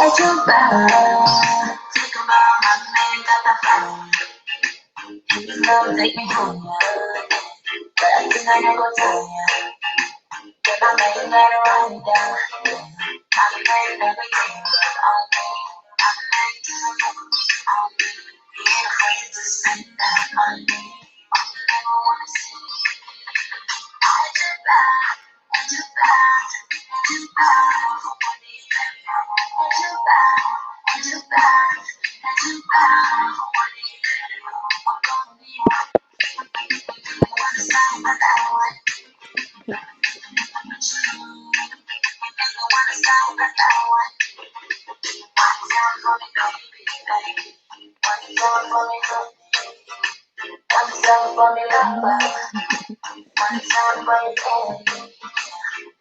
Let you back. Think about my man got the fire. His love take me home, yeah. But I think I never tell ya. Then I made better write it down. I made everything all day. I made all day. You ain't afraid to spend that money. All you ever wanna see. Let you back. Let you back. Let you back. For money and power. Let you back. Let you back. Let you back. For money and power. I'm gonna be one. One side of that one. One side of that one. One time for me, baby. One time for me, one time for me, love. One time for me, baby.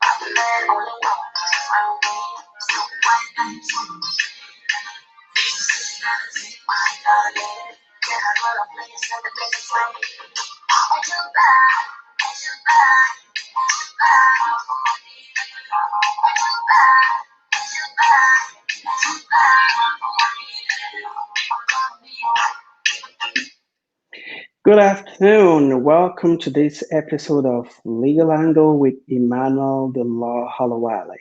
My man only wants from me. So why not you? This is not my darling. Yeah, I wanna play you so the best way. Let you back, let you back, let you back for money. Let you back, let you back, let you back for money. I'm gonna be Good afternoon. Welcome to this episode of Legal Angle with Emmanuel the Law Holowale.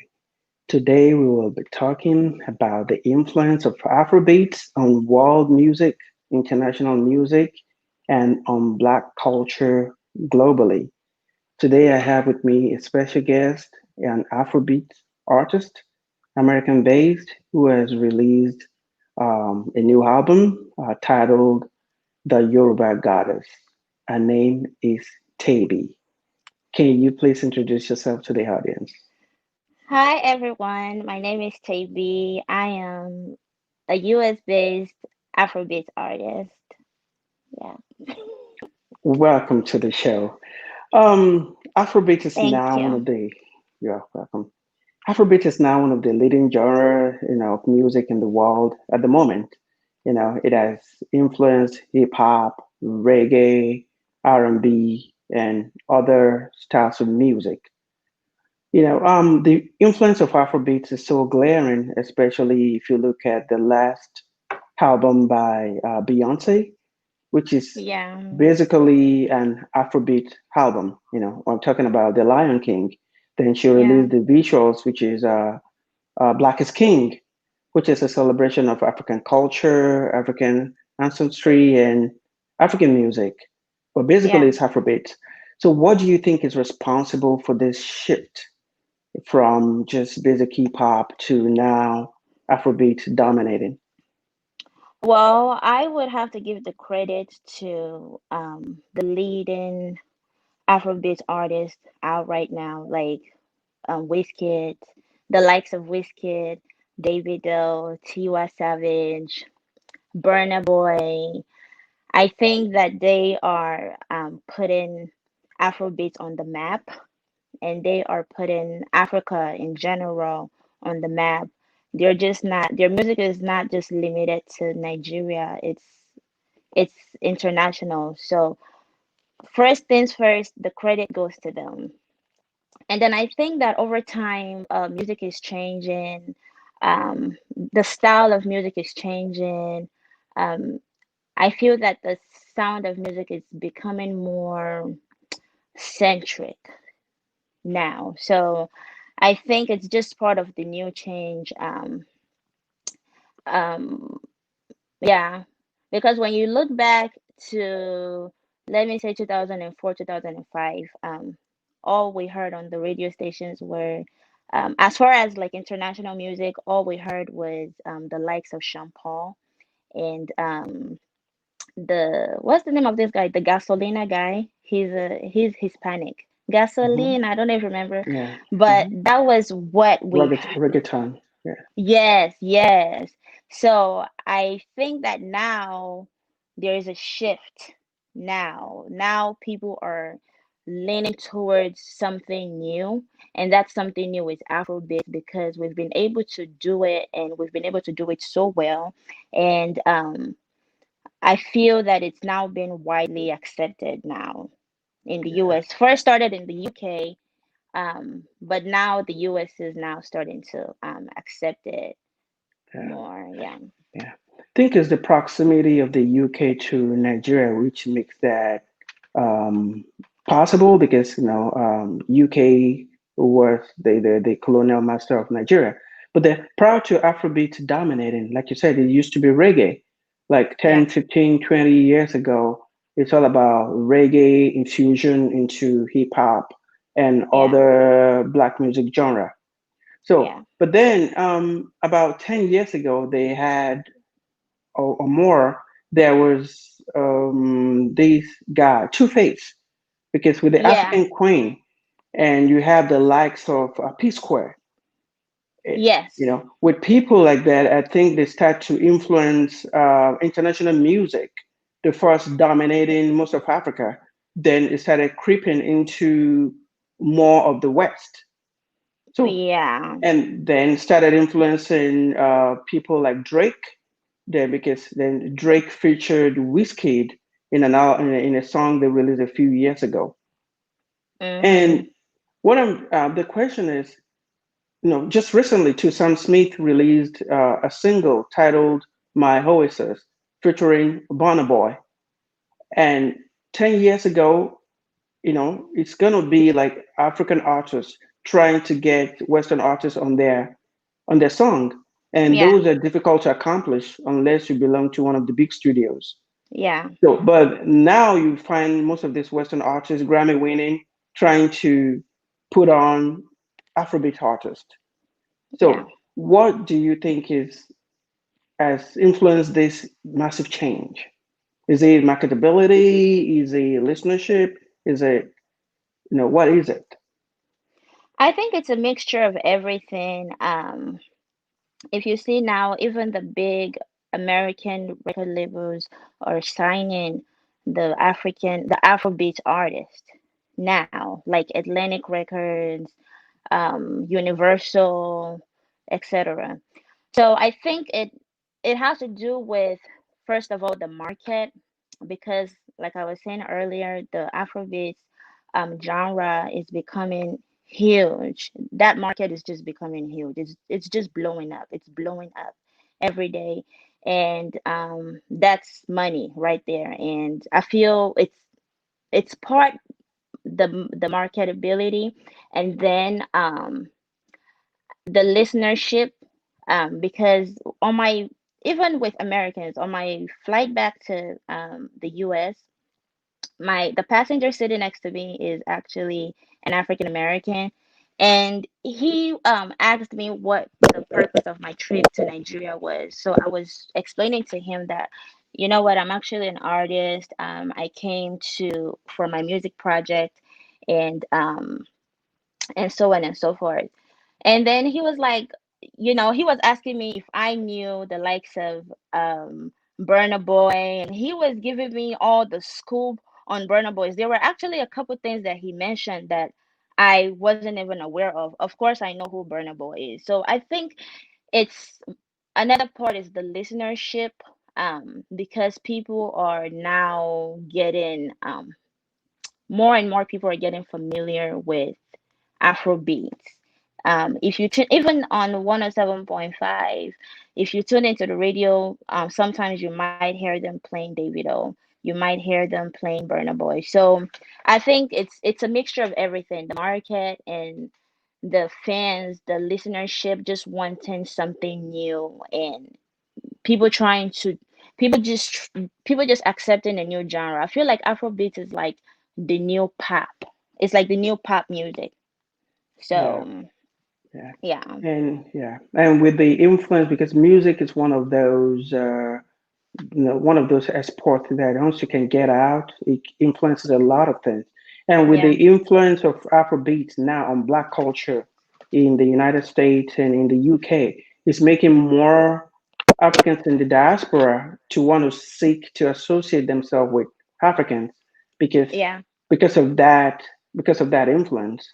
Today we will be talking about the influence of Afrobeats on world music, international music, and on Black culture globally. Today I have with me a special guest, an Afrobeat artist, American based, who has released a new album titled The Yoruba Goddess. Her name is Tayybee. Can you please introduce yourself to the audience? Hi everyone, my name is Tayybee. I am a US based Afrobeats artist. Yeah, Welcome to the show. Afrobeat is thank now one you. of the You're welcome. Afrobeat is now one of the leading genre, of music in the world at the moment. It has influenced hip hop, reggae, R&B, and other styles of music. The influence of Afrobeats is so glaring, especially if you look at the last album by Beyonce, which is Yeah, basically an Afrobeat album. I'm talking about The Lion King. Then she yeah, released the visuals, which is Black is King, which is a celebration of African culture, African ancestry, and African music. But basically, yeah. it's Afrobeat. So, what do you think is responsible for this shift from just basic hip hop to now Afrobeat dominating? Well, I would have to give the credit to the leading Afrobeats artists out right now, like Wizkid, the likes of Wizkid, Davido, Tiwa Savage, Burna Boy. I think that they are putting Afrobeats on the map, and they are putting Africa in general on the map. They're just not, their music is not just limited to Nigeria. It's international. So first things first, the credit goes to them. And then I think that over time, music is changing. The style of music is changing. Um, I feel that the sound of music is becoming more centric now. So I think it's just part of the new change. Um, yeah, because when you look back to, let me say, 2004, 2005, all we heard on the radio stations were, as far as like international music, all we heard was the likes of Sean Paul and what's the name of this guy? The Gasolina guy. He's Hispanic. Hmm. Gasoline, I don't even remember, Yeah. but Hmm. that was what we Reggaeton. Yeah. Yes, yes. So I think that now there is a shift now. Now people are leaning towards something new, and that something new is Afrobeat because we've been able to do it and we've been able to do it so well. And I feel that it's now been widely accepted now in the US. First started in the UK, but now the US is now starting to accept it. Yeah. more. Yeah. Yeah. I think it's the proximity of the UK to Nigeria, which makes that um, possible because UK was the colonial master of Nigeria. But prior to Afrobeat dominating, like you said, it used to be reggae. Like Yeah. 10, 15, 20 years ago, it's all about reggae infusion into hip hop and Yeah. other black music genre. So, Yeah. but then about 10 years ago, they had or more, there was this guy, Two Face, because with the Yeah. African Queen, and you have the likes of P Square, Yes. with people like that, I think they start to influence international music, the first dominating most of Africa. Then it started creeping into more of the West. So Yeah. and then started influencing people like Drake there because then Drake featured Wizkid in a song they released a few years ago. And Mhm. the question is, just recently too, Sam Smith released a single titled "My Oasis" featuring Burna Boy, and 10 years ago, it's gonna be like African artists trying to get Western artists on their song. And Yeah. those are difficult to accomplish unless you belong to one of the big studios. Yeah. So, but now you find most of these Western artists, Grammy winning, trying to put on Afrobeat artists. Yeah. So, what do you think has influenced this massive change? Is it marketability? Is it listenership? Is it, what is it? I think it's a mixture of everything. If you see now, even the big American record labels are signing the Afrobeat artist now, like Atlantic Records, Universal, etc. So I think it has to do with, first of all, the market, because like I was saying earlier, the Afrobeats genre is becoming huge. That market is just becoming huge. It's just blowing up. It's blowing up every day, and that's money right there. And I feel it's part the marketability, and then the listenership, because on my even with Americans on my flight back to the US, the passenger sitting next to me is actually an African American, and he asked me what the purpose of my trip to Nigeria was. So I was explaining to him that, you know what, I'm actually an artist. I came to for my music project, and so on and so forth. And then he was like, he was asking me if I knew the likes of Burna Boy, and he was giving me all the scoop on Burna Boys. There were actually a couple things that he mentioned that I wasn't even aware of. Of course, I know who Burna Boy is. So I think it's another part is the listenership, because people are now getting more and more people are getting familiar with Afrobeats. If you tune even on 107.5, if you tune into the radio, sometimes you might hear them playing Davido. You might hear them playing Burna Boy. So I think it's a mixture of everything: the market and the fans, the listenership, just wanting something new, and people trying to people just accepting a new genre. I feel like Afrobeat is like the new pop. It's like the new pop music. Yeah, So yeah, yeah, and with the influence, because music is one of those exports that once you can get out, it influences a lot of things. And with the yeah, influence of Afrobeats now on Black culture in the United States and in the UK, it's making more Africans in the diaspora to want to seek to associate themselves with Africans because yeah, because of that because of that influence.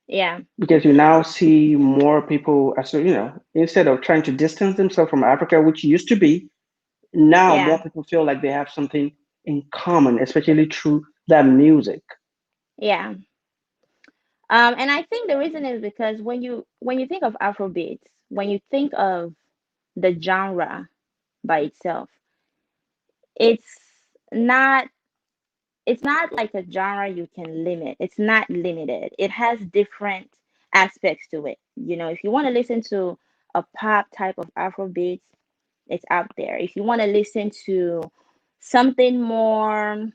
yeah, Because you now see more people as instead of trying to distance themselves from Africa, which used to be, now more yeah, people feel like they have something in common, especially through that music. yeah. And I think the reason is because when you think of Afrobeats, when you think of the genre by itself. It's not it's not like a genre you can limit. It's not limited. It has different aspects to it. If you want to listen to a pop type of Afrobeats, it's out there. If you want to listen to something more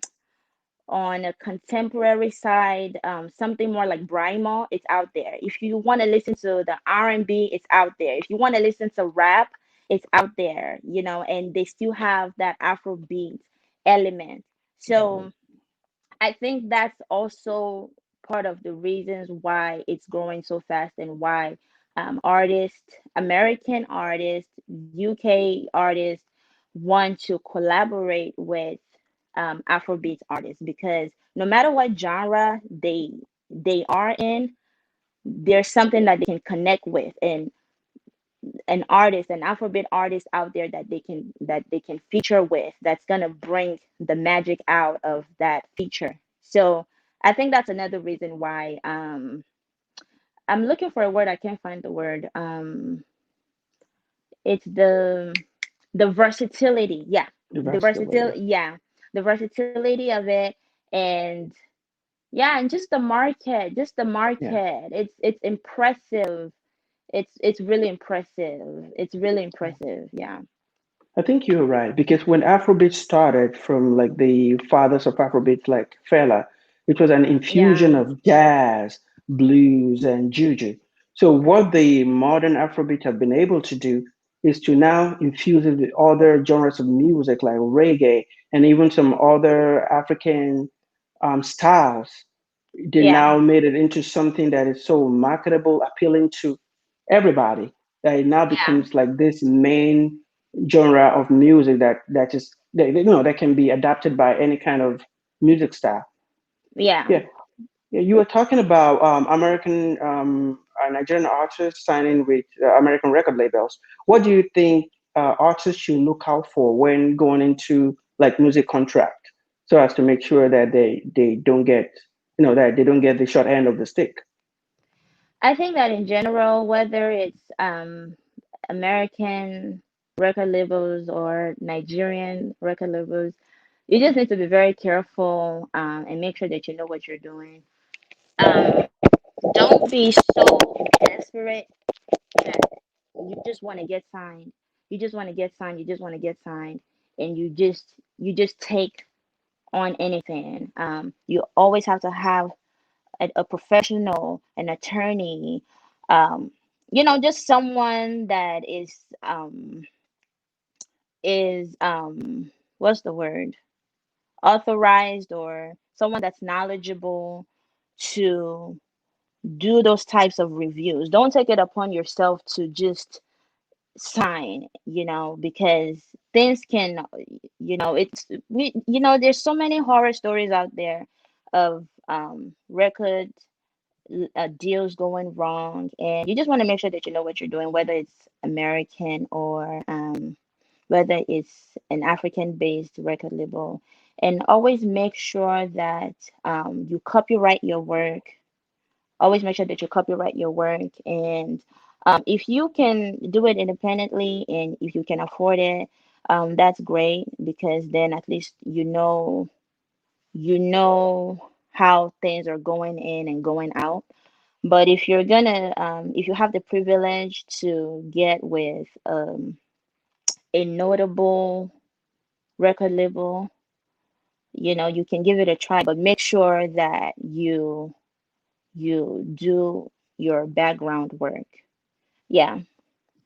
on a contemporary side, something more like Brymo, it's out there. If you want to listen to the R&B, it's out there. If you want to listen to rap, it's out there, and they still have that Afrobeat element. Mhm. So I think that's also part of the reasons why it's growing so fast and why American artists, UK artists want to collaborate with Afrobeats artists, because no matter what genre they are in, there's something that they can connect with, and an Afrobeat artist out there that they can feature with, that's gonna bring the magic out of that feature. So I think that's another reason why I'm looking for a word. I can't find the word. It's the versatility. Yeah, The the versatility. versatility. Yeah, the versatility of it, and yeah, and just the market. Just the Yeah. market. It's impressive. It's really impressive. It's really impressive. Yeah. I think you're right because when Afrobeat started from like the fathers of Afrobeat, like Fela, it was an Yeah. infusion of jazz, blues, and juju. So what the modern Afrobeat have been able to do is to now infuse it with other genres of music like reggae and even some other African styles. They Yeah. now made it into something that is so marketable, appealing to everybody, that it now Yeah. becomes like this main genre of music that can be adapted by any kind of music style. Yeah. Yeah, yeah. You were talking about American Nigerian artists signing with American record labels. What do you think artists should look out for when going into like music contract, so as to make sure that they don't get that they don't get the short end of the stick? I think that in general, whether it's American record labels or Nigerian record labels, you just need to be very careful, and make sure that you know what you're doing. Um, don't be so desperate that you just want to get signed. You just want to get signed. You just want to get signed, and you just take on anything. You always have to have a professional, an attorney, um, just someone that is what's the word? Authorized, or someone that's knowledgeable to do those types of reviews. Don't take it upon yourself to just sign, because things can, there's so many horror stories out there of record deals going wrong, and you just want to make sure that you know what you're doing, whether it's American or whether it's an African based record label. And always make sure that you copyright your work. Always make sure that you copyright your work. And if you can do it independently and if you can afford it, that's great, because then at least you know how things are going in and going out. But if you have the privilege to get with a notable record label, you can give it a try, but make sure that you do your background work. Yeah,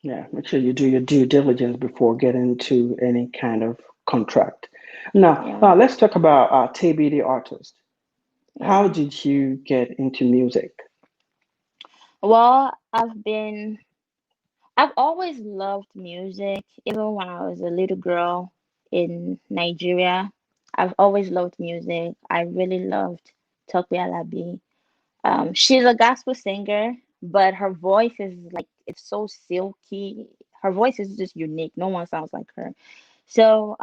Yeah, make sure you do your due diligence before getting into any kind of contract. Now, yeah, let's talk about Tayybee the artist. How yeah. did you get into music? Well, I've always loved music, even when I was a little girl in Nigeria. I've always loved music. I really loved Tope Alabi. She's a gospel singer, but her voice is like it's so silky. Her voice is just unique. No one sounds like her. So,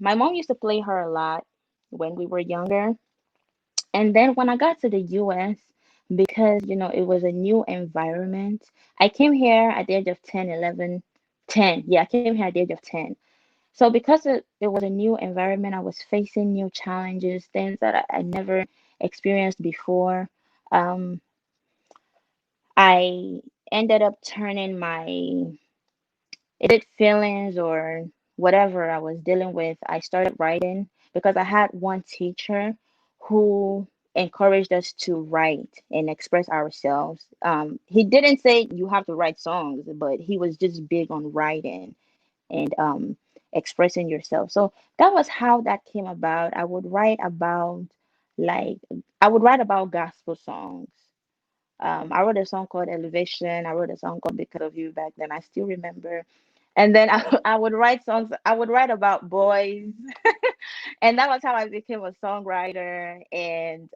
my mom used to play her a lot when we were younger. And then when I got to the US, because it was a new environment. I came here at the age of 10, 11. 10. Yeah, I came here at the age of 10. So because it was a new environment, I was facing new challenges, things that I never experienced before. Um, I ended up turning my, is it feelings or whatever I was dealing with, I started writing because I had one teacher who encouraged us to write and express ourselves. He didn't say you have to write songs, but he was just big on writing and expressing yourself. So that was how that came about. Like I would write about gospel songs. I wrote a song called Elevation. I wrote a song called Because of You back then. I still remember. And then I would write songs. I would write about boys, and that was how I became a songwriter. And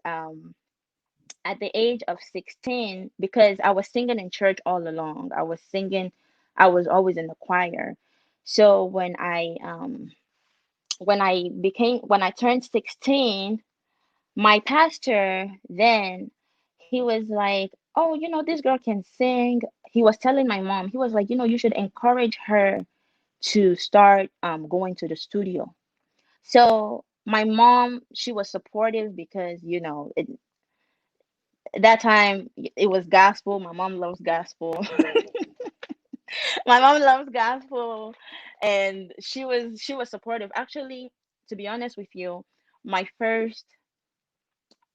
at the age of 16, because I was singing in church all along, I was singing. I was always in the choir. So when I turned 16, my pastor then, he was like, oh, this girl can sing. He was telling my mom, he was like, you should encourage her to start going to the studio. So my mom, she was supportive because that time it was gospel. My mom loves gospel. My mom loves gospel, and she was supportive. Actually, to be honest with you, my first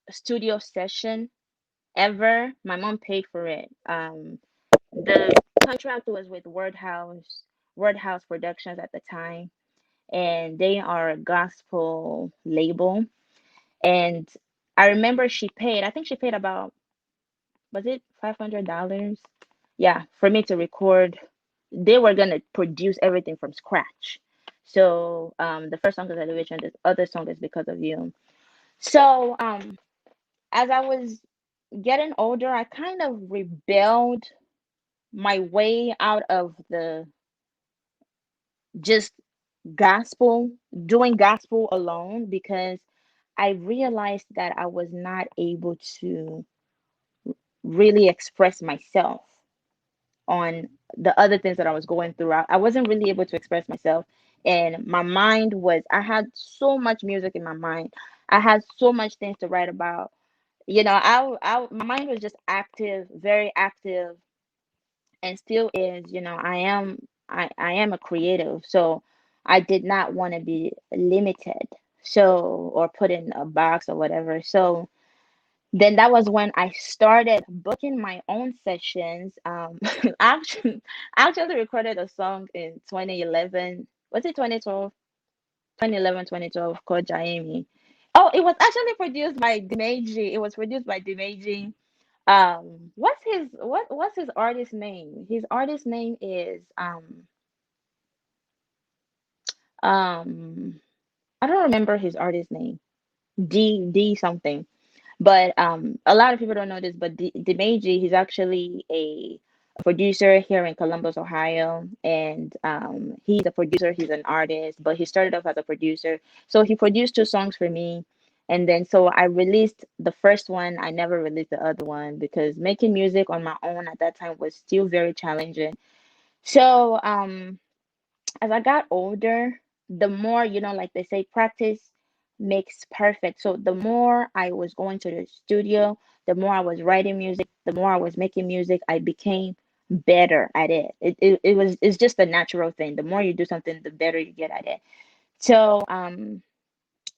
studio session ever, my mom paid for it. The contract was with Word House Productions at the time, and they are a gospel label. And I remember she paid, I think she paid about, was it $500? Yeah, for me to record. They were gonna produce everything from scratch. So the first song is Elevation, the other song is Because of You. So as I was getting older, I kind of rebelled my way out of the just gospel, doing gospel alone, because I realized that I was not able to really express myself on the other things that I was going through. I wasn't really able to express myself. And my mind was, I had so much music in my mind. I had so much things to write about. My mind was just active, very active, and still is. I am a creative, so I did not want to be limited, so, or put in a box or whatever. So then that was when I started booking my own sessions. Actually, I actually recorded a song in 2011. Was it 2012? 2011, 2012, called Jaime. Oh, it was actually produced by Dimeji. It was produced by Dimeji. What's his artist name? His artist name is um I don't remember his artist name. D something. But a lot of people don't know this, but Dimeji, he's actually a producer here in Columbus, Ohio, and he's a producer. He's an artist, but he started off as a producer. So he produced two songs for me, and then so I released the first one. I never released the other one because making music on my own at that time was still very challenging. So as I got older, the more, like they say, practice makes perfect. So the more I was going to the studio, the more I was writing music, the more I was making music, I became better at it. It's just a natural thing. The more you do something, the better you get at it. So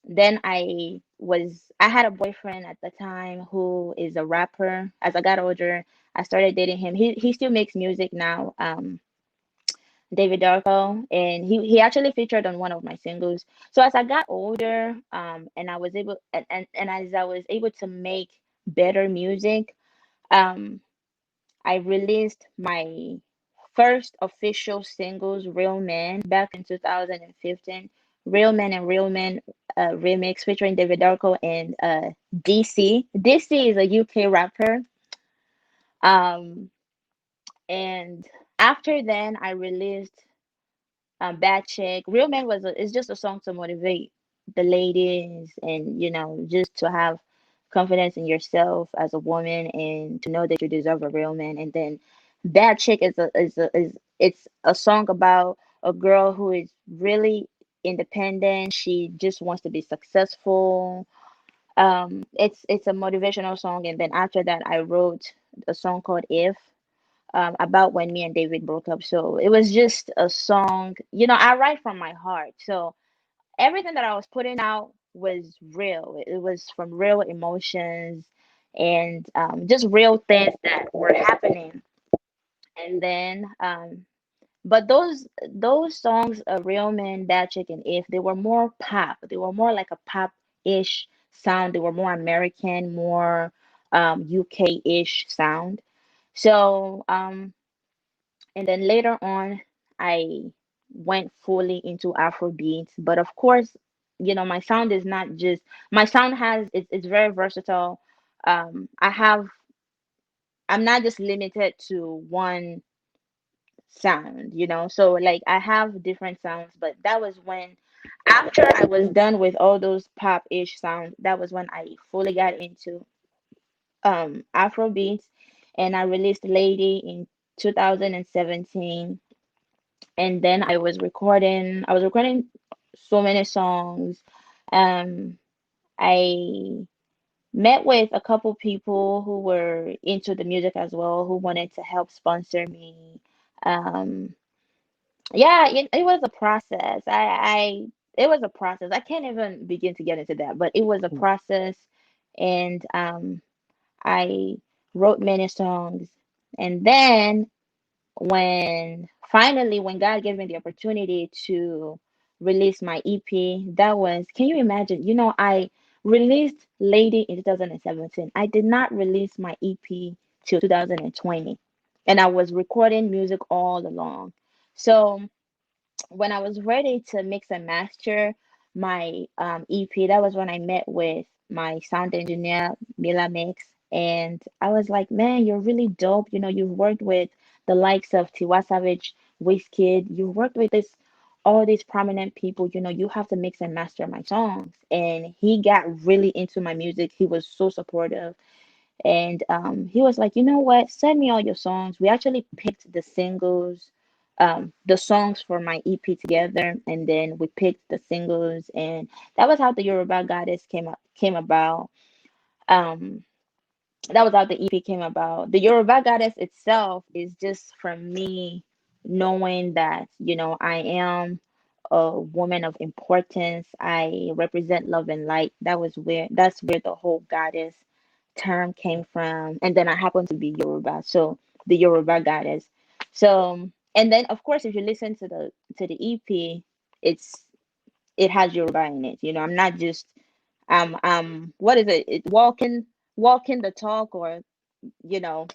then I had a boyfriend at the time who is a rapper. As I got older, I started dating him. He still makes music now. David Darko, and he actually featured on one of my singles. So as I got older, and I was able and as I was able to make better music, um, I released my first official singles, Real Men, back in 2015. Real Men and Real Men remix featuring David Darko and DC. DC is a UK rapper. Um, and after then, I released Bad Chick. Real Man is just a song to motivate the ladies, and just to have confidence in yourself as a woman and to know that you deserve a real man. And then Bad Chick is It's a song about a girl who is really independent. She just wants to be successful. It's a motivational song, and then after that, I wrote a song called "If." About when me and David broke up. So it was just a song. I write from my heart. So everything that I was putting out was real. It was from real emotions and just real things that were happening. And then, but those songs, Real Men, Bad Chicken, If, they were more pop. They were more like a pop-ish sound. They were more American, more UK-ish sound. So, and then later on, I went fully into Afrobeats. But of course, my sound is not just my sound has it's very versatile. I have I'm not just limited to one sound, so like I have different sounds, but that was when after I was done with all those pop-ish sounds, that was when I fully got into Afrobeats, and I released Lady in 2017. And then I was recording so many songs. um I met with a couple people who were into the music as well, who wanted to help sponsor me. um yeah, it was a process. I It was a process. I can't even begin to get into that, but it was a process. And I wrote many songs. And then when God gave me the opportunity to release my EP, that was, can you imagine? I released Lady in 2017. I did not release my EP till 2020. And I was recording music all along. So when I was ready to mix and master my EP, that was when I met with my sound engineer, Mila Mix. And I was like, man, you're really dope. You've worked with the likes of Tiwa Savage, Wizkid. You've worked with all these prominent people. You have to mix and master my songs. And he got really into my music. He was so supportive. And he was like, you know what? Send me all your songs. We actually picked the singles, the songs for my EP together, and then we picked the singles, and that was how the Yoruba Goddess came about. Um, that was how the EP came about. The Yoruba Goddess itself is just from me knowing that, I am a woman of importance. I represent love and light. That's where the whole goddess term came from. And then I happen to be Yoruba, so the Yoruba Goddess. So, and then of course, if you listen to the EP, it's it has Yoruba in it. I'm not just what is it? Walking the talk, or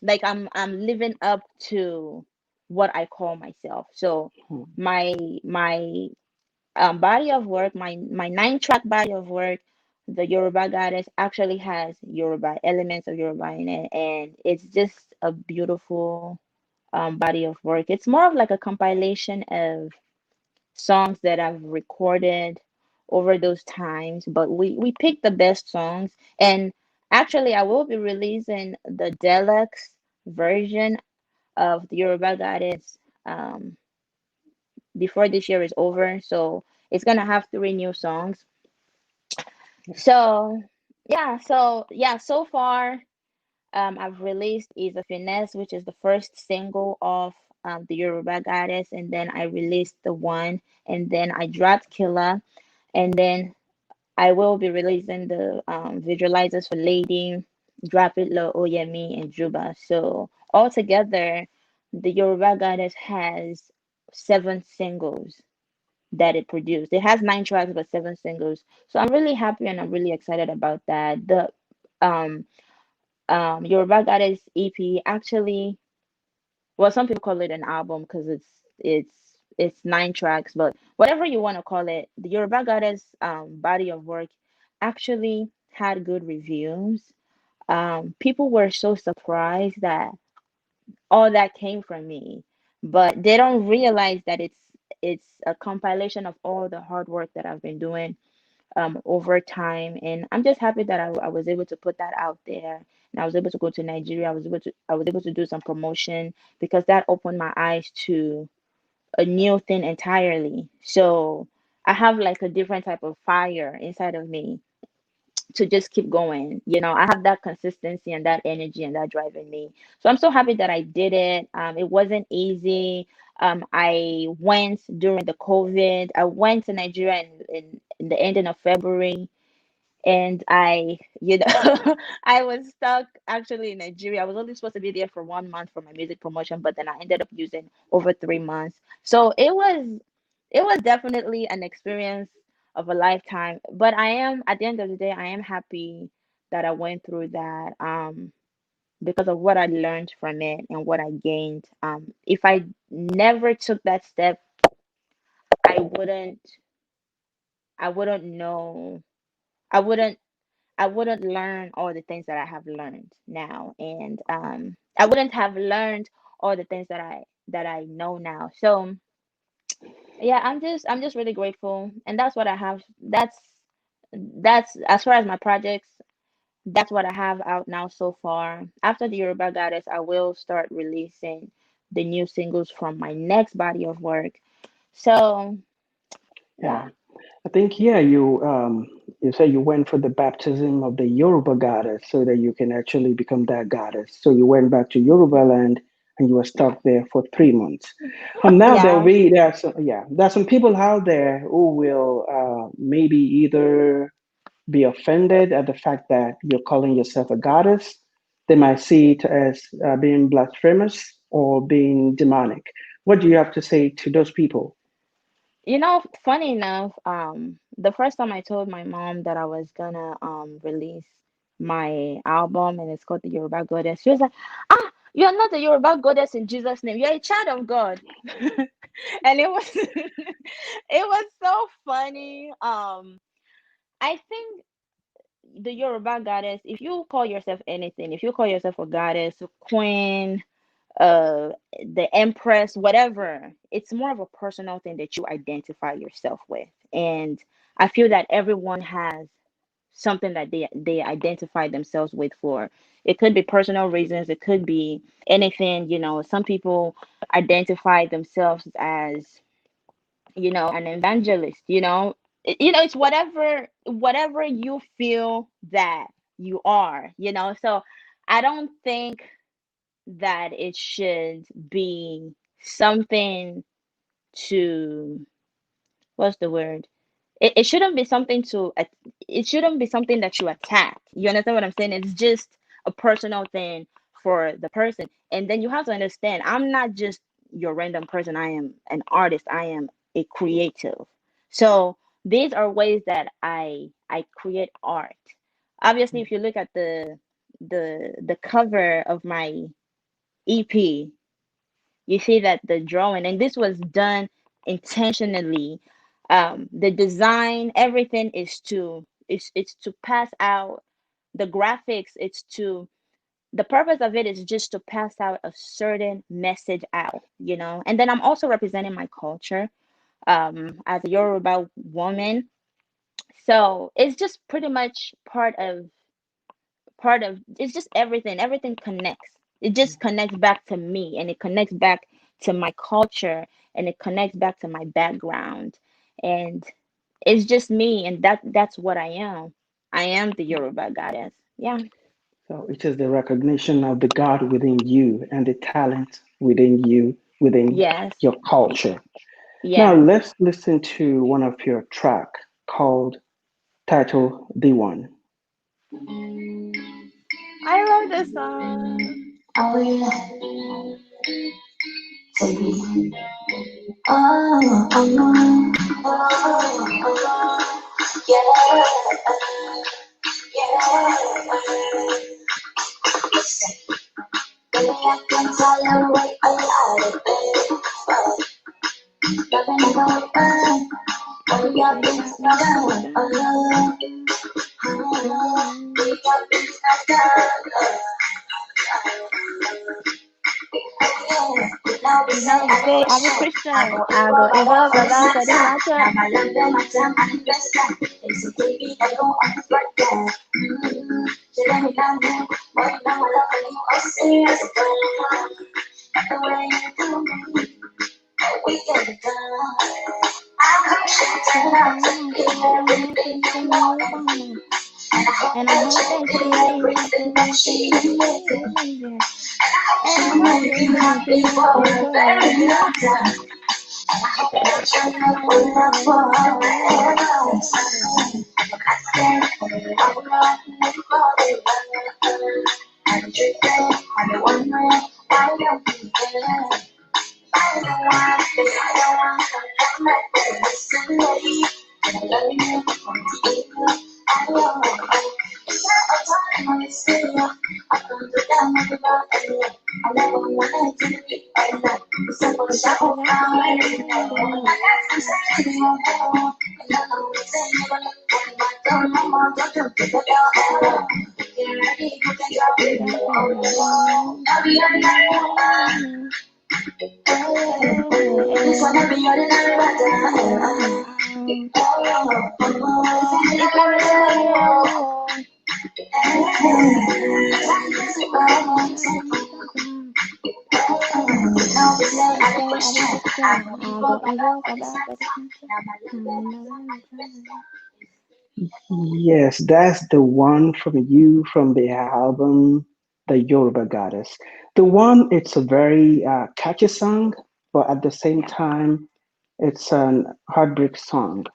like I'm living up to what I call myself. So my body of work, my 9-track body of work, the Yoruba Goddess, actually has Yoruba elements of Yoruba in it, and it's just a beautiful body of work. It's more of like a compilation of songs that I've recorded over those times, but we picked the best songs. And actually, I will be releasing the deluxe version of the Yoruba Goddess before this year is over. So it's gonna have 3 new songs. So yeah, so far I've released Is a Finesse, which is the first single of the Yoruba Goddess, and then I released the one, and then I dropped Killer, and then I will be releasing the visualizers for Lady, Drop It Low, Oyemi, and Juba. So altogether, the Yoruba Goddess has 7 singles that it produced. It has 9 tracks, but 7 singles. So I'm really happy and I'm really excited about that. The um Yoruba Goddess EP actually, well, some people call it an album because it's 9 tracks, but whatever you want to call it, the Yoruba Goddess body of work actually had good reviews. People were so surprised that all that came from me, but they don't realize that it's a compilation of all the hard work that I've been doing. over time. And I'm just happy that I was able to put that out there. And I was able to go to Nigeria. I was able to do some promotion because that opened my eyes to a new thing entirely. So I have like a different type of fire inside of me to just keep going. I have that consistency and that energy and that drive in me. So I'm so happy that I did it. It wasn't easy. I went during the COVID. I went to Nigeria in the ending of February, and I was stuck actually in Nigeria. I was only supposed to be there for 1 month for my music promotion, but then I ended up using over 3 months. So it was definitely an experience of a lifetime. But I am, at the end of the day, I am happy that I went through that, because of what I learned from it and what I gained. If I never took that step, I wouldn't I wouldn't know. I wouldn't I wouldn't learn all the things that I have learned now, and I wouldn't have learned all the things that I know now. So yeah, I'm just really grateful, and that's what I have. That's as far as my projects. That's what I have out now so far. After the Yoruba Goddess, I will start releasing the new singles from my next body of work. So Yeah. yeah, I think yeah, you say you went for the baptism of the Yoruba goddess so that you can actually become that goddess. So you went back to Yoruba land and you were stuck there for 3 months. Now yeah. there's some people out there who will maybe either be offended at the fact that you're calling yourself a goddess. They might see it as being blasphemous or being demonic. What do you have to say to those people? Funny enough, the first time I told my mom that I was gonna release my album and it's called the Yoruba Goddess, she was like, "Ah, you're not a Yoruba Goddess in Jesus' name. You're a child of God." And it was it was so funny. I think the Yoruba Goddess, if you call yourself anything, if you call yourself a goddess, a queen, uh the empress, whatever, it's more of a personal thing that you identify yourself with. And I feel that everyone has something that they identify themselves with. For it could be personal reasons, it could be anything. Some people identify themselves as an evangelist. It's whatever you feel that you are. So I don't think that it should be something to, what's the word, it shouldn't be something it shouldn't be something that you attack. You understand what I'm saying? It's just a personal thing for the person. And then you have to understand, I'm not just your random person. I am an artist. I am a creative. So these are ways that I create art. Obviously, if you look at the cover of my EP, you see that the drawing, and this was done intentionally. The design, everything is it's to pass out the graphics. The purpose of it is just to pass out a certain message out. And then I'm also representing my culture, as a Yoruba woman. So it's just pretty much part of it's just everything connects. It just connects back to me, and it connects back to my culture, and it connects back to my background. And it's just me, and that's what I am. I am the Yoruba Goddess. Yeah. So it is the recognition of the God within you and the talent within you, within Yes. your culture. Now Yes. let's listen to one of your track called title D1. I love this song. Oh yeah, Tayybee. Oh, oh, oh, oh, yeah, yeah. Listen, baby, I can tolerate a lot of things, but nothing about that. Baby, I've Baby, been got me stuck stuck down down. alone. Mm. Baby, I've been stuck down. You know, say I'm a Christian. I go involve about the matter. Now my love, my time, and best time. It's a baby that go on the birthday. So let me know, boy, you know I love you. I'm serious, girl. The way you do me, we get it done. I'm gonna shut up to you, everything you want. And I hope And I that hope you're that feeling you everything that she is. feel And I hope and I she'll hope make you you make happy you for happy a for a very long long time. time. And I hope And I that hope you're you not never with love fall forever. forever. I stand for the love, not for the love. I'm dripping, I'm the one way, I don't be there. I don't want this, I don't want to come back with this lady. And I love you, from the evening, I love you. It's not a time when it's still up. I come to down with the ball and love. I never wanted to be alone. It's simple It's shower, simple that I'm I'm ready to go. I ready. got some saying on hell. And I know it's saying you're gonna look for don't know more, don't you give it your hell. Get ready, you can go with me. Oh, yeah. I'll be on that. This wanna be ordinary, but If I really love you, I will. Now say I'm a Christian. I go involve about the matter. Yes, that's the one from you from the album, The Yoruba Goddess. The one, it's a very catchy song, but at the same Yeah. time, it's an heartbreak song.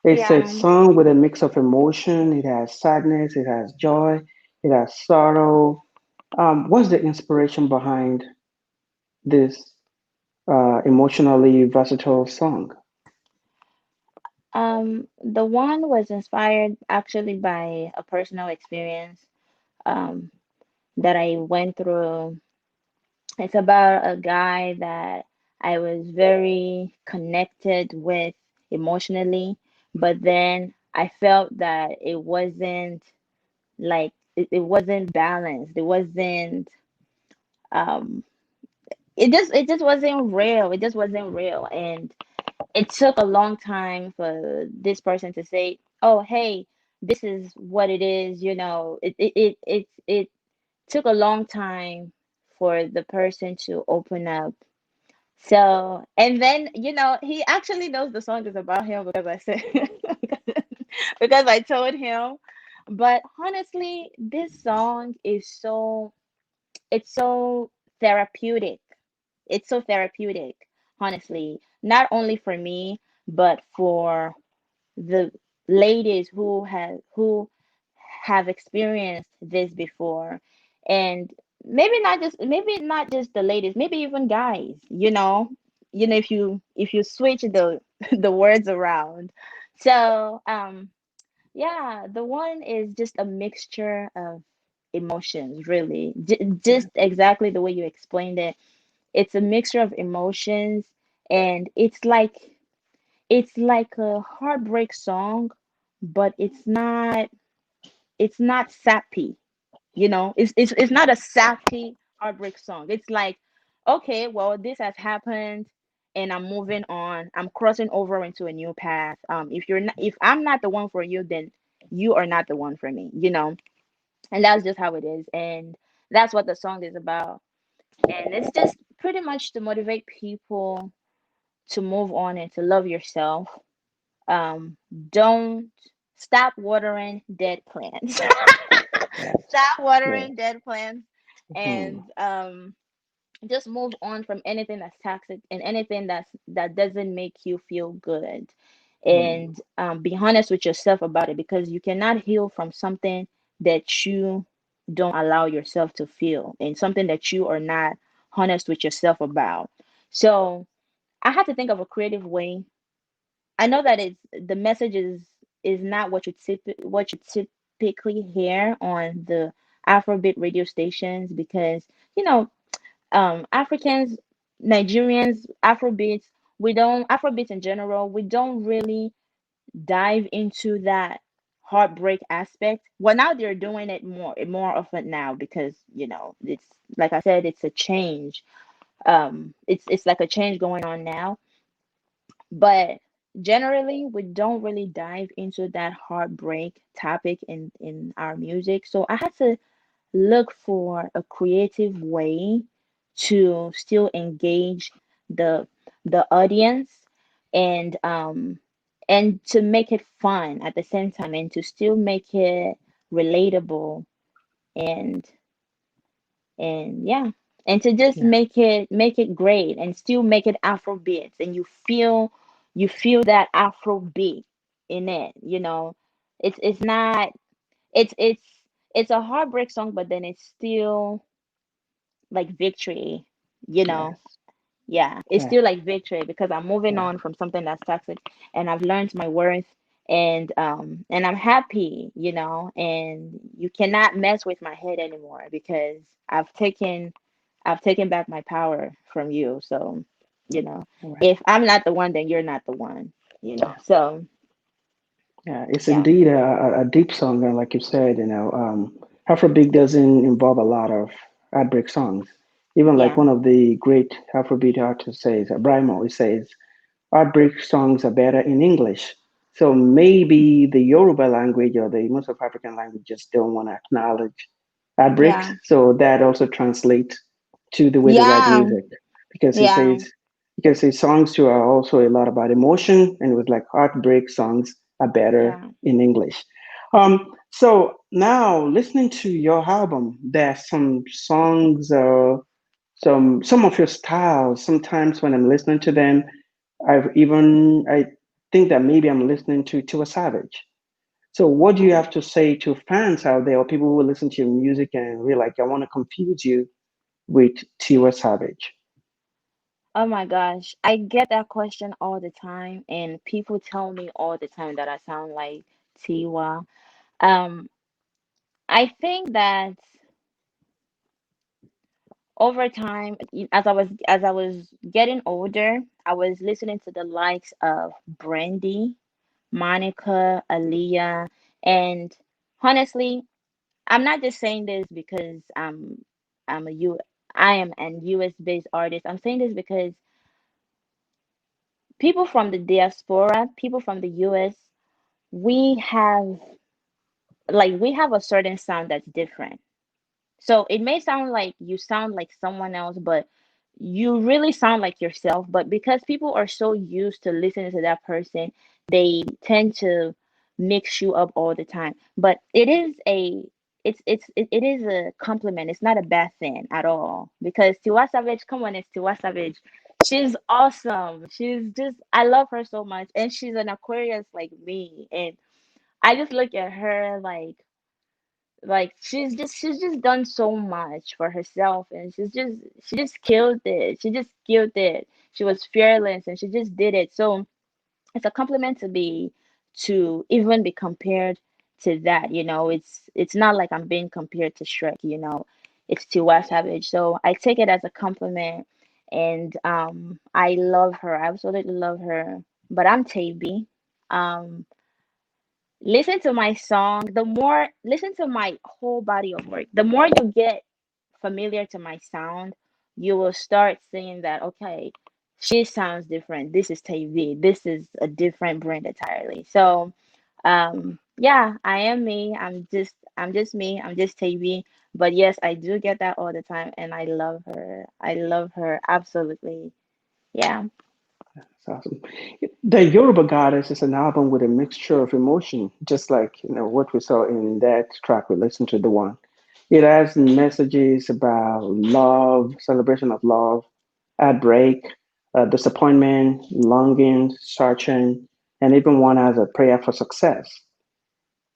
It's a Yeah. song with a mix of emotion. It has sadness, it has joy, it has sorrow. What's the inspiration behind this emotionally versatile song? The one was inspired actually by a personal experience um that I went through. It's about a guy that I was very connected with emotionally, but then I felt that it wasn't like it wasn't balanced. It wasn't um it just wasn't real. It just wasn't real. And it took a long time for this person to say, "Oh, hey, this is what it is." It took a long time for the person to open up. So, and then, he actually knows the song is about him because I said, because I told him. But honestly, this song is it's so therapeutic. It's so therapeutic, honestly, not only for me, but for the ladies who have experienced this before. And maybe not just the ladies, maybe even guys, if you switch the the words around. So yeah, the one is just a mixture of emotions, really. Just exactly the way you explained it. It's a mixture of emotions, and it's like a heartbreak song, but it's not sappy. It's not a sappy heartbreak song. It's like, okay, well, this has happened, and I'm moving on. I'm crossing over into a new path. If I'm not the one for you, then you are not the one for me. And that's just how it is. And that's what the song is about. And it's just pretty much to motivate people to move on and to love yourself. um don't stop watering dead plants. Yes. Stop Yeah. watering dead plants, Hmm. and just move on from anything that's toxic and anything that doesn't make you feel good. Hmm. And be honest with yourself about it, because you cannot heal from something that you don't allow yourself to feel, and something that you are not honest with yourself about. So I had to think of a creative way. I know that the message is not what you typically hear on the Afrobeat radio stations, because you know Africans, Nigerians, Afrobeats in general, we don't really dive into that heartbreak aspect. Well, now they're doing it more often now, because it's, like I said, it's a change. It's like a change going on now, but generally we don't really dive into that heartbreak topic in our music. So I had to look for a creative way to still engage the the audience, and to make it fun at the same time, and to still make it relatable, and yeah, and to just Yeah. make it great, and still make it Afro beats, and you feel that Afro beat in it, it's not, it's it's it's a heartbreak song, but then it's still like victory, you know. Yes. Yeah, it's Yeah. still like victory because I'm moving Yeah. on from something that's toxic, and I've learned my worth, and I'm happy, and you cannot mess with my head anymore because I've taken back my power from you. So, you know, All right. if I'm not the one, then you're not the one. So, Yeah, it's yeah. indeed a deep song, and like you said, Afrobeat doesn't involve a lot of heartbreak songs. Even like Yeah. one of the great Afrobeat artists says, Brimo, he says, heartbreak songs are better in English. So maybe the Yoruba language or the most of African language just don't want to acknowledge heartbreaks. Yeah. So that also translates to the way they write Yeah. music, because he Yeah. says because his songs too are also a lot about emotion, and it was like heartbreak songs are better Yeah. in English. So now listening to your album, there's some songs, some of your styles. Sometimes when I'm listening to them, I think that maybe I'm listening to a Savage. So what do you Oh. have to say to fans out there or people who listen to your music and really like I want to confuse you with Tiwa Savage? Oh my gosh, I get that question all the time, and people tell me all the time that I sound like Tiwa. Um, I think that over time, as I was getting older, I was listening to the likes of Brandy, Monica, Aaliyah, and honestly, I'm not just saying this because I'm a U I am an US based artist. I'm saying this because people from the diaspora, people from the US, we have we have a certain sound that's different. So it may sound like you sound like someone else, but you really sound like yourself. But because people are so used to listening to that person, they tend to mix you up all the time. But it is a compliment. It's not a bad thing at all. Because Tiwa Savage, come on, it's Tiwa Savage. She's awesome. I love her so much. And she's an Aquarius like me. And I just look at her like she's just done so much for herself, and she just killed it. She just killed it. She was fearless, and she just did it. So it's a compliment to even be compared to that. It's not like I'm being compared to Shrek. It's to West Savage. So I take it as a compliment, and I love her. I absolutely love her. But I'm Tayybee. um Listen to my song, the more listen to my whole body of work. The more you get familiar to my sound, you will start seeing that, okay, she sounds different. This is TV. This is a different brand entirely. So, yeah, I am me. I'm just me. I'm just TV. But yes, I do get that all the time, and I love her. I love her absolutely. Yeah. That's awesome. The Yoruba Goddess is an album with a mixture of emotion, just like what we saw in that track we listened to, the one. It has messages about love, celebration of love, heartbreak, disappointment, longing, searching, and even one has a prayer for success.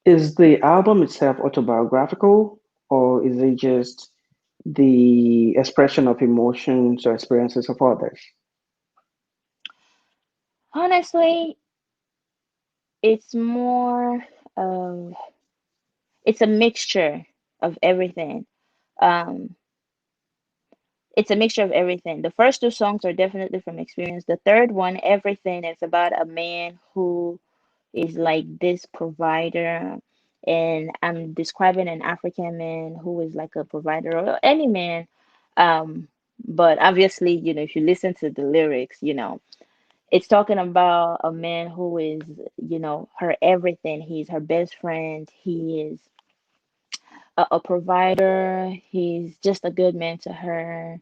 Is the album itself autobiographical, or is it just the expression of emotions or experiences of others? Honestly, it's more of it's a mixture of everything. Um, it's a mixture of everything. The first two songs are definitely from experience. The third one, Everything, is about a man who is like this provider. And I'm describing an African man who is like a provider, or any man. But obviously, if you listen to the lyrics, it's talking about a man who is, her everything. He's her best friend. He is a provider. He's just a good man to her.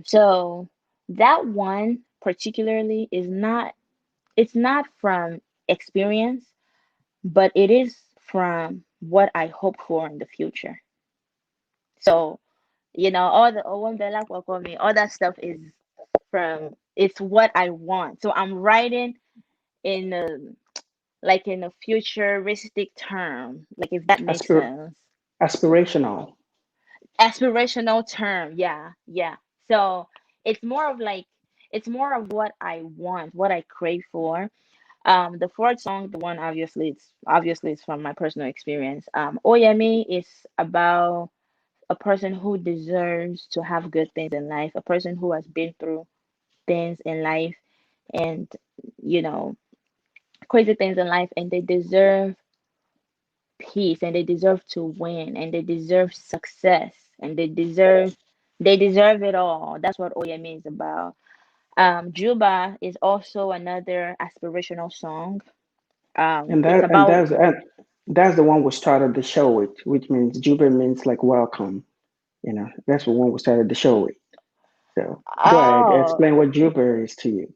So that one particularly is not, it's not from experience, but it is from what I hope for in the future. So, all the Owondela Kwakwami, all that stuff is from, it's what I want. So I'm writing in a, like in a futuristic term, like if that makes Aspir- sense. aspirational. Aspirational term, yeah, yeah. So it's more of like, it's more of what I want, what I crave for. The fourth song, the one obviously it's from my personal experience. Oyemi is about a person who deserves to have good things in life, a person who has been through things in life, and you know crazy things in life, and they deserve peace, and they deserve to win, and they deserve success, and they deserve it all. That's what Oyemi is about. Juba is also another aspirational song. And It's that about, and that's the one we started the show with, which means Juba means like welcome. That's the one we started the show with. So go ahead, oh, explain what Juba is to you.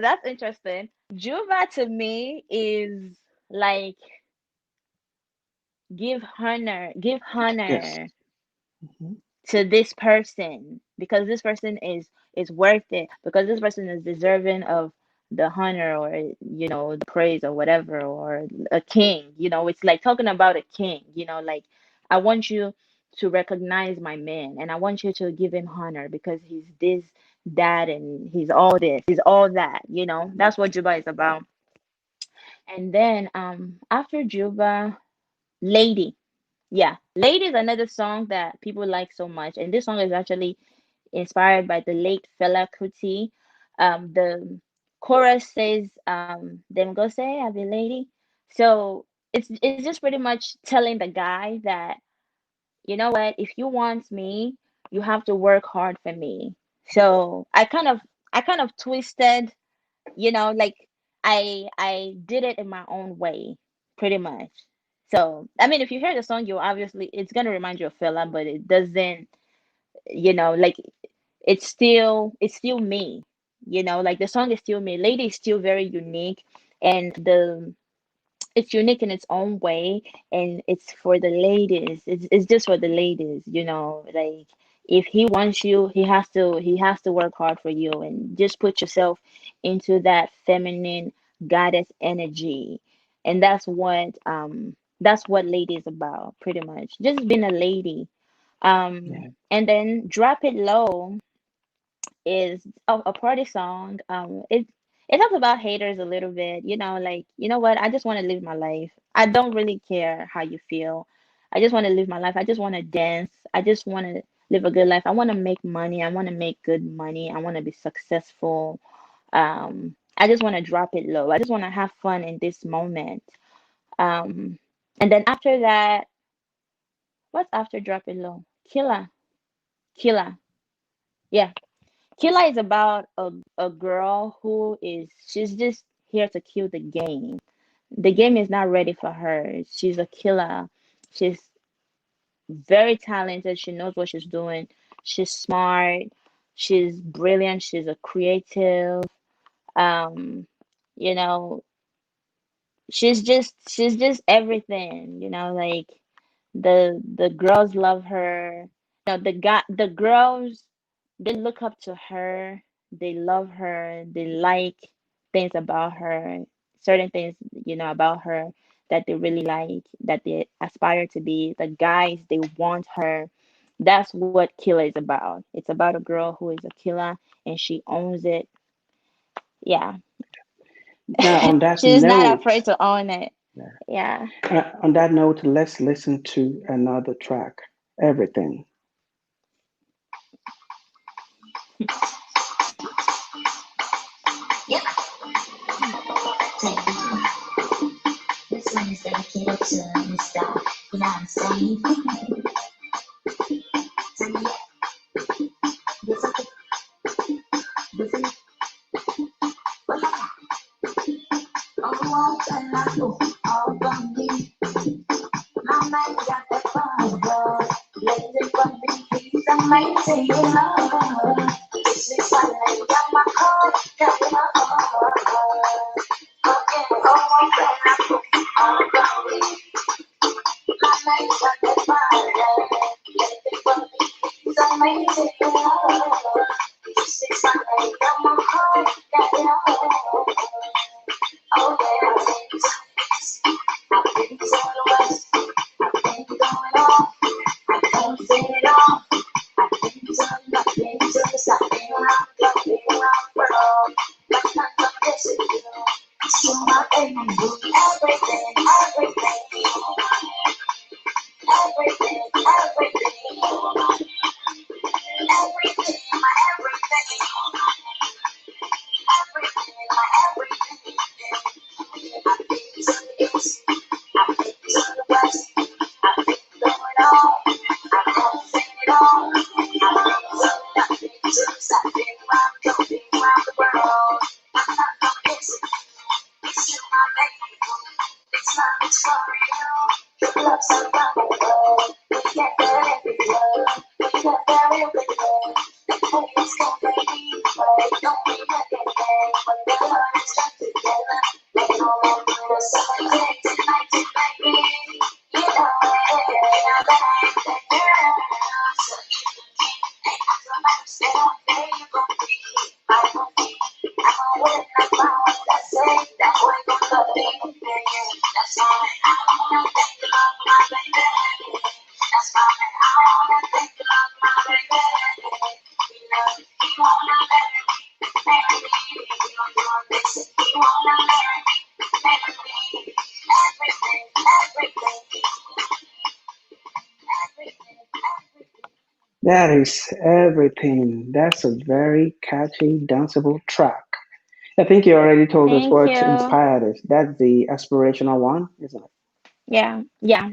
that's interesting. Juba to me is like, Yes. give honor Mhm. to this person, because this person is worth it, because this person is deserving of the honor, or the praise, or whatever, or a king. It's like talking about a king. Like, I want you to recognize my man, and I want you to give him honor because he's this, that, and he's all this, he's all that. That's what Juba is about. And then after Juba, Lady. Yeah, Lady is another song that people like so much, and this song is actually inspired by the late Fela Kuti. The chorus says, "Them go say I be lady." So it's just pretty much telling the guy that, what, if you want me, you have to work hard for me. So I kind of twisted, like, I did it in my own way, pretty much. So I mean, if you hear the song, you obviously, it's gonna remind you of Fela, but it doesn't, like, it's still me. Like, the song is still me. Lady is still very unique, and the it's unique in its own way, and it's for the ladies. It's just for the ladies. Like, if he wants you, he has to work hard for you, and just put yourself into that feminine goddess energy. And that's what lady is about, pretty much, just being a lady. Yeah. And then Drop It Low is a party song. It talks about haters a little bit, like, what, I just want to live my life. I don't really care how you feel. I just want to live my life. I just want to dance. I just want to live a good life. I want to make money. I want to make good money. I want to be successful. I just want to drop it low. I just want to have fun in this moment. Um, and then after that, what's after Drop It Low? Killer. Killer. Yeah. Killa is about a girl who she's just here to kill the game. The game is not ready for her. She's a killer. She's very talented. She knows what she's doing. She's smart. She's brilliant. She's a creative. Um, you know, she's just everything, like, the girls love her. The girls, they look up to her, they love her, they like things about her, certain things, about her, that they really like, that they aspire to be. The guys, they want her. That's what Killer is about. It's about a girl who is a killer, and she owns it. Yeah. Now, on that She's not note, afraid to own it. Yeah. let's listen to another track. Everything. Yep. This one is dedicated to Mr. You know what I'm saying? So yeah. Oh, and I go all from me. My mind got that fire. Lazy from me, please, I might say love. It's me silent, got my heart, got love. Okay, oh, and I go all from me. My mind got that fire. Lazy from me, please, I might say love. It's me silent, got my heart, got love. Oh, yeah, I've been so lost, I've been going on, I can't say it all. I've been so nothing to stop being around, love being around for all. But not the best of you. So my baby, do everything, everything, everything, everything, everything, my everything, everything, my everything. I've been so lost, I've been so lost, I've been going on, I can't say it all. I've been so nothing to stop being around, love being around the world. I'm not the best of you. It's you, my baby. It's not much for you. Your love's so wonderful. We get there every love. We get there every love. The place go baby, but don't be anything. When the heart is stuck together, make no more for us. Tonight, baby. You know it. Now that I'm the girl, so you can keep. And I promise that one day you gon' be. I won't be. I'm a winner, I'm found. That's it. That boy gon' love me. Yeah, that's fine. I don't wanna think about my baby. That's fine. I don't wanna think about my baby. You know, he wanna marry me. Marry me. You know, doing this. He wanna marry me. Marry me. Everything, everything, everything, everything. That is everything. That's a very catchy, danceable track. I think you already told us Thank what you. inspired us. That's the aspirational one, isn't it? Yeah, yeah,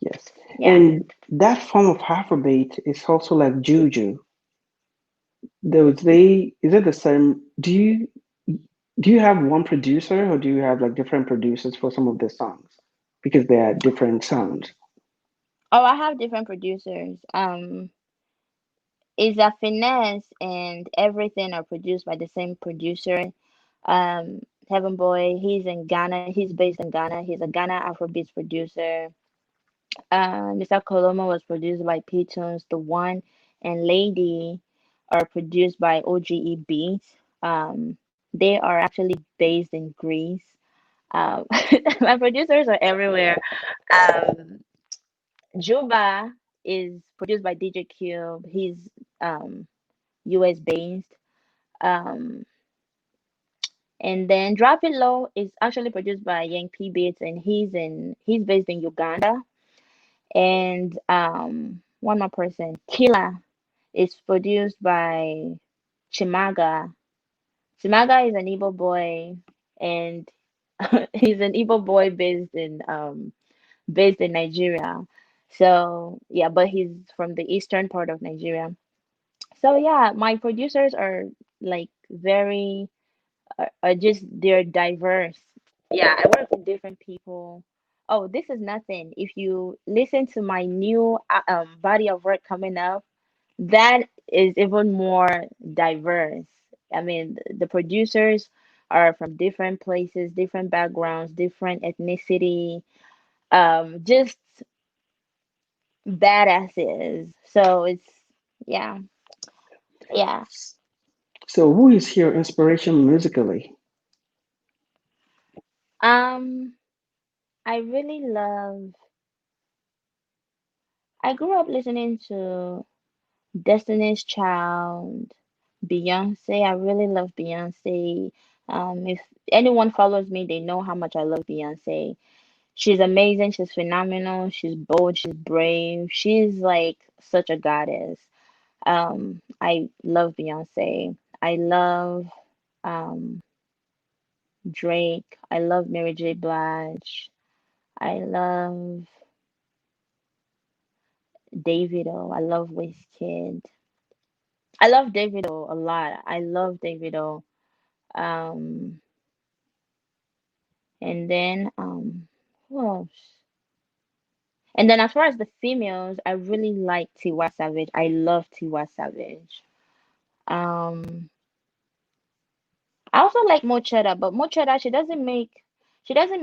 Yes. yeah. And that form of Afrobeat is also like juju. Though they, is it the same? Do you have one producer or do you have like different producers for some of the songs? Because they are different sounds. Oh, I have different producers. Is a finesse and everything are produced by the same producer. Heaven Boy, he's in Ghana. He's based in Ghana. He's a Ghana Afrobeats producer. Mr. Coloma was produced by P Tunes. The One and Lady are produced by OGE Beats. They are actually based in Greece. Um, my producers are everywhere. Um, Juba is produced by DJ Cube. He's US based. Um, and then Drop It Low is actually produced by Yang P Beats, and he's based in Uganda. And one more person, Killa, is produced by Chimaga. Chimaga is an Igbo boy, and he's an Igbo boy based in Nigeria. So yeah, but he's from the eastern part of Nigeria. So yeah, my producers are like very are just they're diverse. Yeah, I work with different people. Oh, this is nothing. If you listen to my new body of work coming up, that is even more diverse. I mean, the producers are from different places, different backgrounds, different ethnicity, just badasses. So it's yeah, yeah. So who is your inspiration musically? Um, I really love. I grew up listening to Destiny's Child, Beyonce. I really love Beyonce. If anyone follows me, they know how much I love Beyonce. She's amazing. She's phenomenal. She's bold. She's brave. She's like such a goddess. I love Beyonce. I love um, Drake. I love Mary J. Blige. I love Davido. I love Wizkid. I love Davido a lot. I love Davido. Um, And then who else? And then as far as the females, I really like Tiwa Savage. I love Tiwa Savage. Um, I also like Mocheda, but Mocheda she doesn't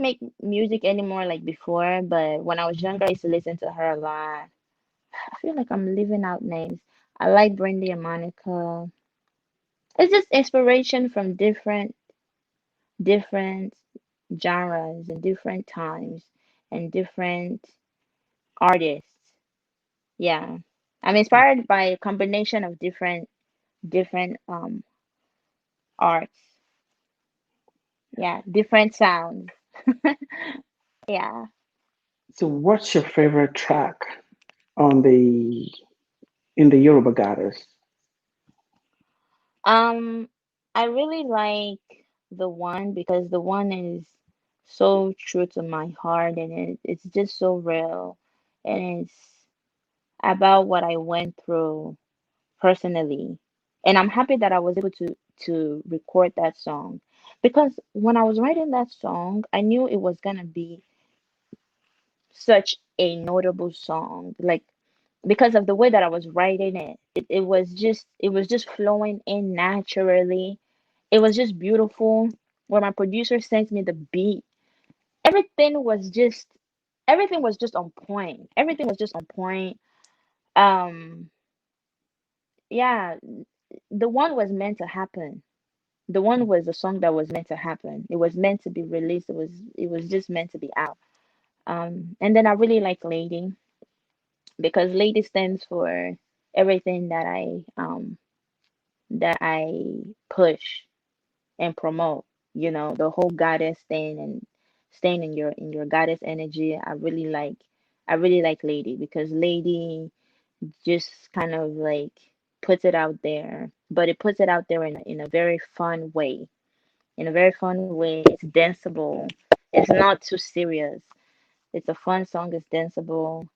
make music anymore like before. But when I was younger, I used to listen to her a lot. I feel like I'm leaving out names. I like Brandy and Monica. It's just inspiration from different genres and different times and different artists. Yeah. I'm inspired by a combination of different arts. Yeah, different sounds. Yeah. So, what's your favorite track on the in the Yoruba Goddess? Um, I really like the one because the one is so true to my heart and it's just so real and it's about what I went through personally. And I'm happy that I was able to record that song because when I was writing that song, I knew it was gonna be such a notable song. Like because of the way that I was writing it, it was just flowing in naturally. It was just beautiful. When my producer sent me the beat, everything was just everything was just on point. Everything was just on point. Um, yeah, the one was meant to happen. The one was a song that was meant to happen. It was meant to be released. It was just meant to be out. And then I really like Lady because Lady stands for everything that I push and promote. You know, the whole goddess thing and staying in your goddess energy. I really like Lady because Lady just kind of like puts it out there, but it puts it out there in a very fun way. In a very fun way. It's danceable. It's not too serious. It's a fun song. It's danceable.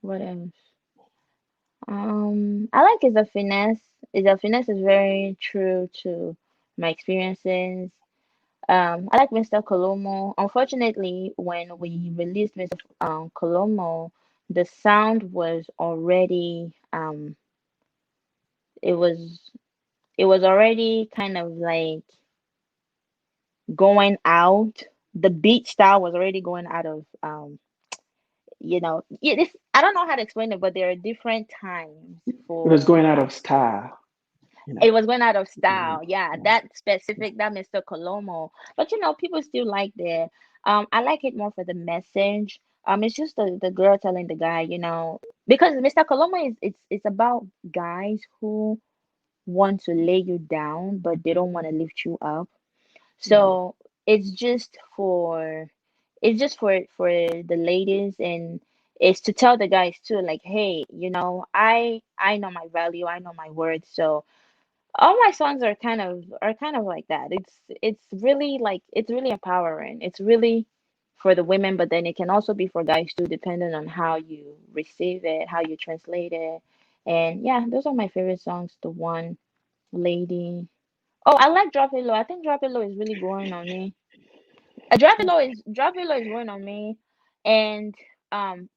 What else? I like Is a Finesse. Is a Finesse is very true to my experiences. I like Mr. Colomo. Unfortunately, when we released Mr. Colomo, the sound was already it was it was already kind of like going out. The beat style was already going out of yeah, this I don't know how to explain it, but there are different times It was for going out of style, you know. it was going out of Mhm. style. Yeah, that specific that Mr. Colomo. But people still like that. I like it more for the message. It's just the girl telling the guy, because Mr. Colomo is it's about guys who want to lay you down, but they don't want to lift you up. Mhm. So it's just for for the ladies and it's to tell the guys too, like, hey, I know my value, I know my worth. So all my songs are kind of like that. It's really like it's really empowering. It's really for the women, but then it can also be for guys too, depending on how you receive it, how you translate it. And yeah, those are my favorite songs. The one lady. Oh, I like Drop It Low. I think Drop It Low is really growing on me. Drop It Low is growing on me, and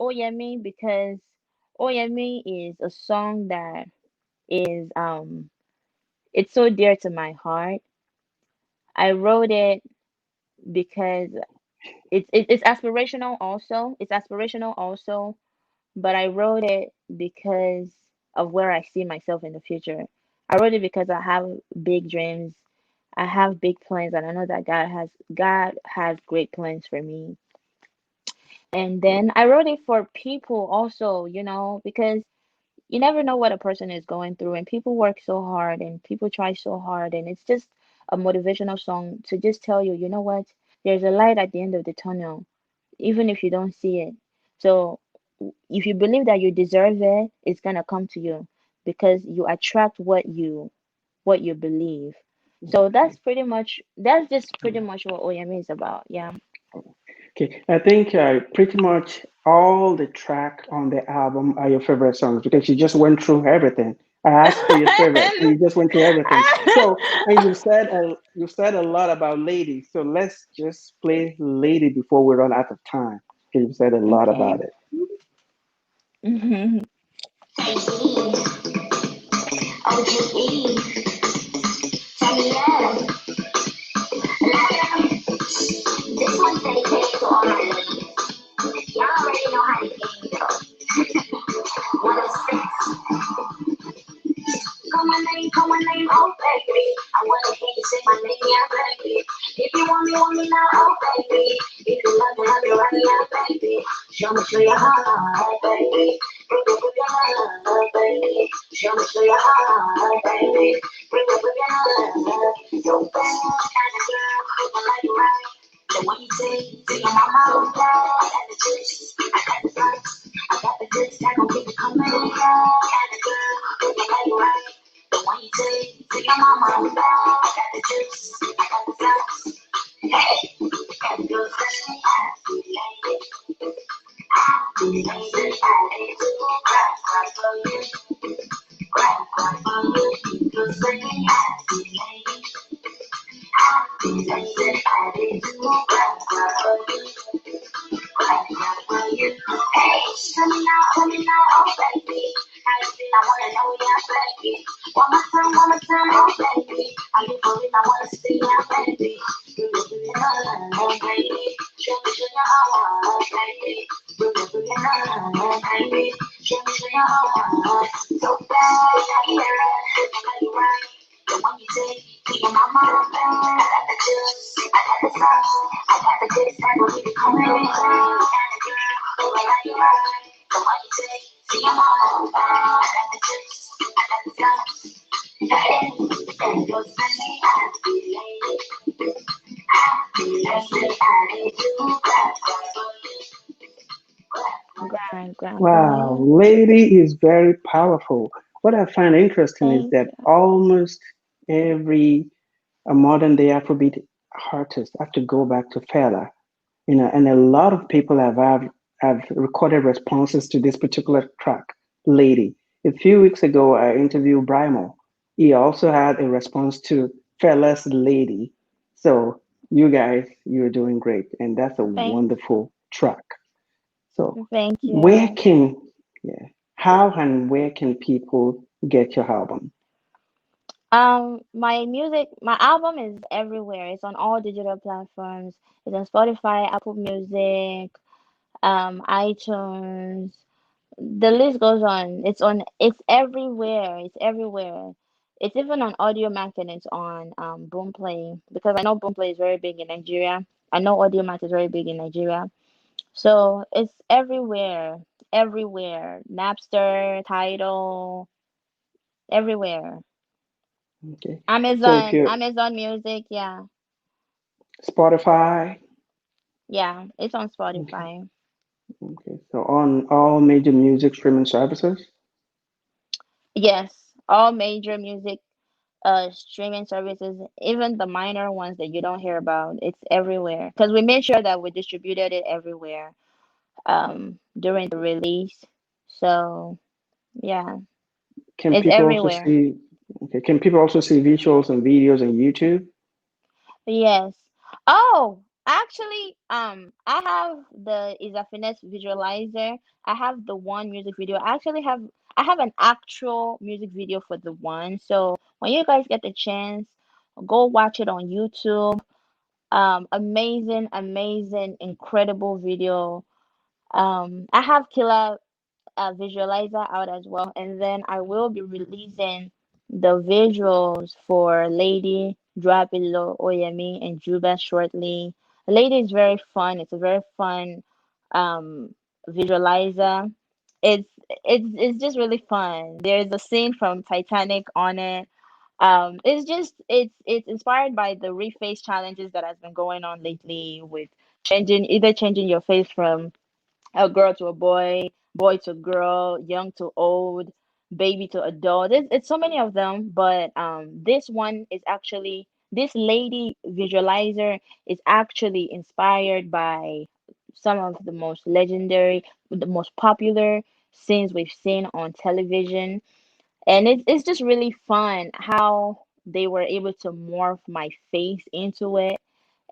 Oh Yeah Me because Oh Yeah Me is a song that is it's so dear to my heart. I wrote it because it's aspirational also. It's aspirational also, but I wrote it because of where I see myself in the future. I wrote it because I have big dreams. I have big plans and I know that God has great plans for me. And then I wrote it for people also, because you never know what a person is going through and people work so hard and people try so hard and it's just a motivational song to just tell you, you know what, there's a light at the end of the tunnel even if you don't see it. So if you believe that you deserve it, it's going to come to you because you attract what you believe. So that's just pretty much what OM is about. Yeah. Okay, I think pretty much all the track on the album are your favorite songs because you just went through everything. I asked for your favorite, and you just went to everything. So, and you said a lot about Lady. So let's just play Lady before we run out of time. 'Cause you said a lot Okay. about it. Mhm. OGE, turn me up. This one's dedicated to all my ladies. Y'all already know how the game goes. 106. Call my name, oh baby. I wanna hear you say my name, yeah, baby. If you want me now, oh baby. If you love me right, yeah, baby. Show you how, baby. Bring it with your love, baby. Show you how, baby. Bring it with your love. So bad, kind of girl, I like you right. The one you say to your mama, I got the juice, I got the drugs, I got the good stuff, gon' keep it coming. Kind of girl, I like you right. The one you say to your mama, I got the juice, I got the drugs. Hey, and girl, say I feel like it. I feel like it. I do cry for you, cry for you. Girl, say I feel like it. I feel like it. I do cry for you. Hey, tell me now, oh baby. How you feel? I wanna know, yeah, baby. One more time, oh baby. Are you for real? I wanna see, yeah, baby. Do you love, baby? Show me how, baby. Do you love, baby? Show me how. So bad, yeah, you right. The one you take to your mama, I got the juice, I got the sauce, I got the good stuff, will keep it coming. And the girl, who I like you right. The one you take to your mama, I got the juice, I got the sauce. Hey, and you'll say I feel like it. I feel like it. I do clap for you, Grand, grand for Wow, you. Lady is very powerful. What I find interesting is Thank that you. almost every modern day Afrobeat artist have to go back to Fela. And a lot of people have recorded responses to this particular track, Lady. A few weeks ago, I interviewed Brymo. He also had a response to Fella's Lady. So you guys, you're doing great, and that's a Thank, wonderful track. So thank where you. can, yeah, how and where can people get your album? My music, my album is everywhere. It's on all digital platforms. It's on Spotify, Apple Music, iTunes. The list goes on. It's everywhere. It's everywhere. It's even on Audio Mac and it's on Boomplay because I know Boomplay is very big in Nigeria. I know Audio Mac is very big in Nigeria. So it's everywhere. Everywhere. Napster, Tidal, everywhere. Okay. So if Amazon, you're Amazon Music, yeah. Spotify, Yeah, it's on okay, Spotify. okay. So on all major music streaming services. Yes, all major music streaming services, even the minor ones that you don't hear about, it's everywhere. Because we made sure that we distributed it everywhere during the release. So yeah, Can it's people also everywhere. see? Okay, can people also see visuals and videos on YouTube? Yes. Oh, actually, I have the is a finesse visualizer. I have the one music video. I have an actual music video for the one. So when you guys get the chance, go watch it on YouTube. Amazing, amazing, incredible video. I have Killer visualizer out as well, and then I will be releasing the visuals for Lady, Drop It Low, Oyemi, and Juba shortly. Lady is very fun. It's a very fun um visualizer. It's it's just really fun. There's a scene from Titanic on it. It's just it's inspired by the reface challenges that has been going on lately with changing your face from a girl to a boy to girl, young to old, baby to adult. It's so many of them, but this one is actually this lady visualizer is actually inspired by some of the most legendary, the most popular scenes we've seen on television. And it's just really fun how they were able to morph my face into it.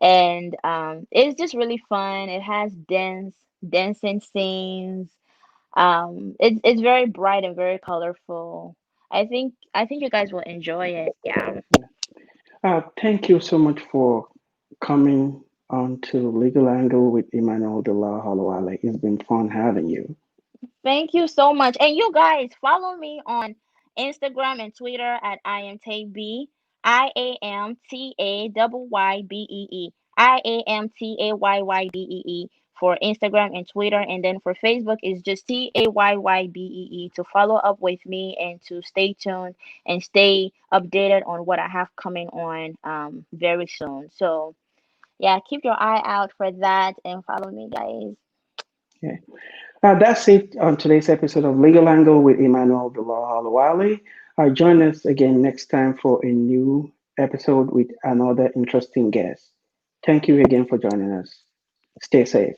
And it's just really fun. It has dancing scenes. It's very bright and very colorful. I think you guys will enjoy it. Yeah. Thank you so much for coming on to Legal Angle with Emmanuel De La Holowale. It's been fun having you. Thank you so much. And you guys follow me on Instagram and Twitter at I am Tayybee. IAMTAYYBEE. IAMTAYYBEE for Instagram and Twitter. And then for Facebook is just TAYYBEE to follow up with me and to stay tuned and stay updated on what I have coming on very soon. So yeah, keep your eye out for that and follow me, guys. Yeah. That's it on today's episode of Legal Angle with Emmanuel De La Holowale. Join us again next time for a new episode with another interesting guest. Thank you again for joining us. Stay safe.